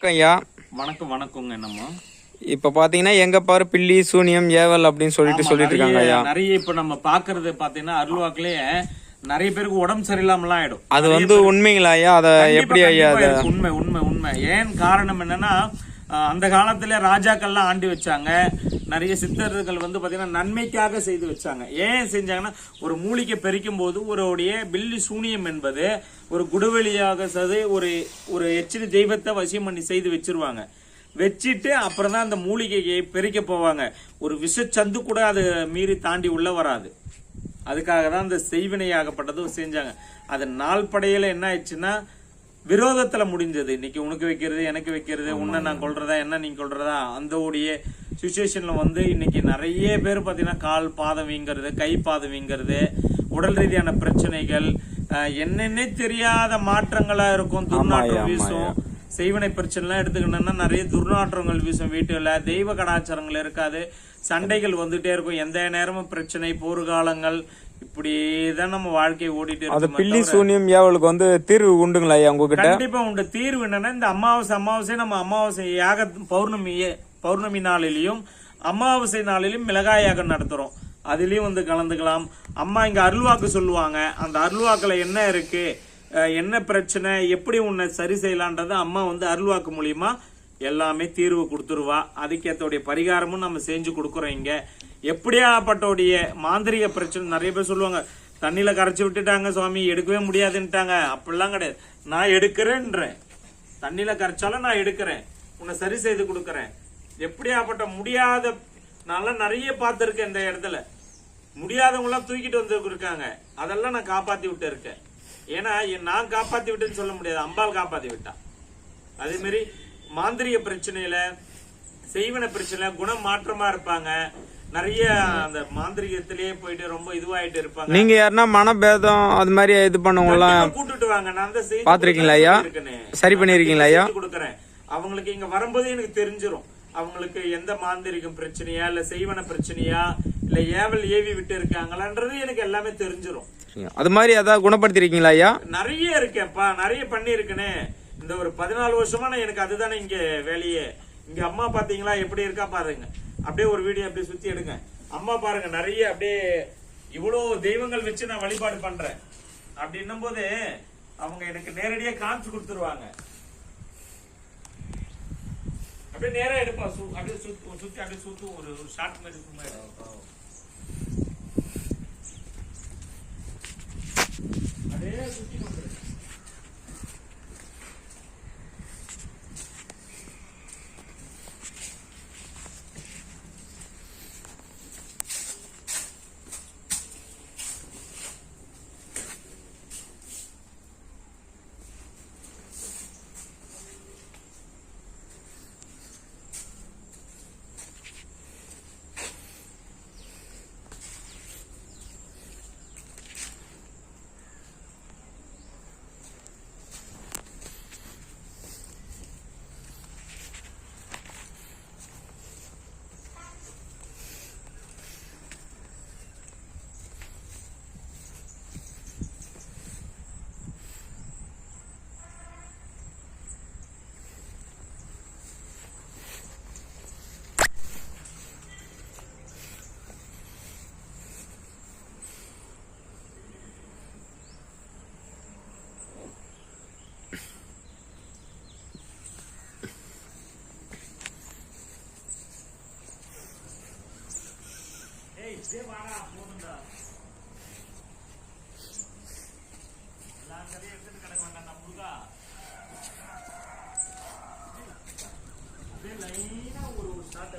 வணக்கம் ஐயா. வணக்கம் வணக்கங்க. என்னம்மா இப்ப பாத்தீங்கன்னா எங்க பாரு பில்லி சூனியம் ஏவல் அப்படின்னு சொல்லிட்டு இருக்காங்க ஐயா. நிறைய இப்ப நம்ம பாக்குறது பாத்தீங்கன்னா அருள்வாக்குலயே நிறைய பேருக்கு உடம்பு சரியில்லாமலாம் ஆயிடும். அது உண்மைங்களா ஐயா? அத எப்படி ஐயா? உண்மை உண்மை உண்மை. ஏன் காரணம் என்னன்னா, அந்த காலத்துல ராஜாக்கள்லாம் ஆண்டு வச்சாங்க. நிறைய சித்தர்கள் பாத்தீங்கன்னா நன்மைக்காக செய்து வச்சாங்க. ஏன் செஞ்சாங்கன்னா, ஒரு மூலிகை பெருக்கும் போது ஒருடைய பில்லி சூனியம் என்பது ஒரு குடவெளியாக ஒரு எச்சினி தெய்வத்தை வசியம் பண்ணி செய்து வச்சிருவாங்க. வச்சிட்டு அப்புறம் தான் அந்த மூலிகையை பெருக்க போவாங்க. ஒரு விஷச்சந்து கூட அது மீறி தாண்டி உள்ள வராது. அதுக்காக தான் அந்த செய்வினையாகப்பட்டது செஞ்சாங்க. அது நாள் படையில என்ன ஆயிடுச்சுன்னா விரோதத்துல முடிஞ்சது. இன்னைக்கு உனக்கு வைக்கிறது, எனக்கு வைக்கிறது, உன்னை நான் கொள்றதா, என்ன நீங்க கொள்றதா, அந்த உடைய சுச்சுவேஷன்ல இன்னைக்கு நிறைய பேர் பாத்தீங்கன்னா கால் பாதம் வீங்கிறது, கை பாதம் வீங்கிறது, உடல் ரீதியான பிரச்சனைகள், என்னன்னே தெரியாத மாற்றங்களா இருக்கும். துர்நாற்றம் வீசும். செய்வனை பிரச்சனை எடுத்துக்கணும்னா நிறைய துர்நாற்றங்கள் வீசும். வீட்டுல தெய்வ கடாச்சாரங்கள் இருக்காது. சண்டைகள் வந்துட்டே இருக்கும். எந்த நேரமும் பிரச்சனை, போர்க்காலங்கள், இப்படிதான் நம்ம வாழ்க்கையை ஓடிட்டு இருக்கு. பில்லி சூனியம் ஏவலுக்கு தீர்வு உண்டுங்களா உங்ககிட்ட? கண்டிப்பா உண்டு. தீர்வு என்னன்னா, இந்த அமாவாசை நம்ம அமாவாசை யாக பௌர்ணமி நாளிலையும் அமாவாசை நாளிலும் மிளகாய் யாகம் நடத்துறோம். அதுலயும் கலந்துக்கலாம். அம்மா இங்க அருள்வாக்கு சொல்லுவாங்க. அந்த அருள்வாக்குல என்ன இருக்கு, என்ன பிரச்சனை, எப்படி உன்னை சரி செய்யலான்றது அம்மா அருள்வாக்கு மூலியமா எல்லாமே தீர்வு கொடுத்துருவா. அதுக்கேத்தோடைய பரிகாரமும் நம்ம செஞ்சு கொடுக்குறோம். இங்க எப்படியாப்பட்டோடைய மாந்திரிக பிரச்சனை நிறைய பேர் சொல்லுவாங்க, தண்ணியில கரைச்சி விட்டுட்டாங்க சுவாமி, எடுக்கவே முடியாதுன்ட்டாங்க. அப்படிலாம் கிடையாது. நான் எடுக்கிறேன்றேன். தண்ணியில கரைச்சாலும் நான் எடுக்கிறேன், உன்னை சரி செய்து கொடுக்கறேன். எப்படியாப்பட்ட முடியாத நான் நிறைய பார்த்திருக்கேன். இந்த இடத்துல முடியாதவங்க எல்லாம் தூக்கிட்டு இருக்காங்க. அதெல்லாம் நான் காப்பாத்தி விட்டு இருக்கேன். ஏன்னா நான் காப்பாத்தி விட்டுன்னு சொல்ல முடியாது, அம்பாள் காப்பாத்தி விட்டா. அதே மாதிரி மாந்திரிக பிரச்சனையில, செய்வன பிரச்சனை, குணம் மாற்றமா இருப்பாங்க. நிறைய அந்த மாந்திரிகத்திலேயே போயிட்டு ரொம்ப இதுவாயிட்டு இருப்பாங்க. நீங்க யாருன்னா மனபேதம் அது மாதிரி இது பண்ணவங்கலாம் கூட்டுட்டு வாங்க. நான் தான் பாத்திருக்கீங்களா ஐயா? சரி பண்ணிருக்கீங்களா ஐயா? கொடுக்கறேன். அவங்களுக்கு இங்க வரும்போது எனக்கு தெரிஞ்சிரும் அவங்களுக்கு எந்த மாந்திரிகம் பிரச்சனையா, இல்ல செய்வன பிரச்சனையா, இல்ல ஏவல் ஏவி விட்டு இருக்காங்களான்றது எனக்கு எல்லாமே தெரிஞ்சிரும். அது மாதிரி அதான் குணப்படுத்திருக்கீங்களா ஐயா? நிறைய இருக்கேன்ப்பா, நிறைய பண்ணிருக்கேனே. இந்த ஒரு 14 வருஷமா நான் எனக்கு அதுதானே இங்க வேலையே. இங்க அம்மா பாத்தீங்களா எப்படி இருக்கா பாருங்க. அப்படியே ஒரு வீடியோ அப்படியே சுத்தி எடுங்க. அம்மா பாருங்க, நிறைய அப்படியே இவ்வளவு தெய்வங்கள் வச்சு நான் வழிபாடு பண்றேன். அப்படின்னும் போது அவங்க எனக்கு நேரடியா காமிச்சு கொடுத்துருவாங்க. அப்படியே நேரா எடுப்பா, அப்படியே சுத்தி அப்படியே சுத்து ஒரு ஷார்ட் மாதிரி சும்மா அப்படியே சுத்தி கொடுத்துரு. வாடா போதுண்டா. எல்லா கதையும் எடுத்துட்டு கிடக்க வேண்டாம் முருகா. அப்படியே லைனா ஒரு ஷார்ட்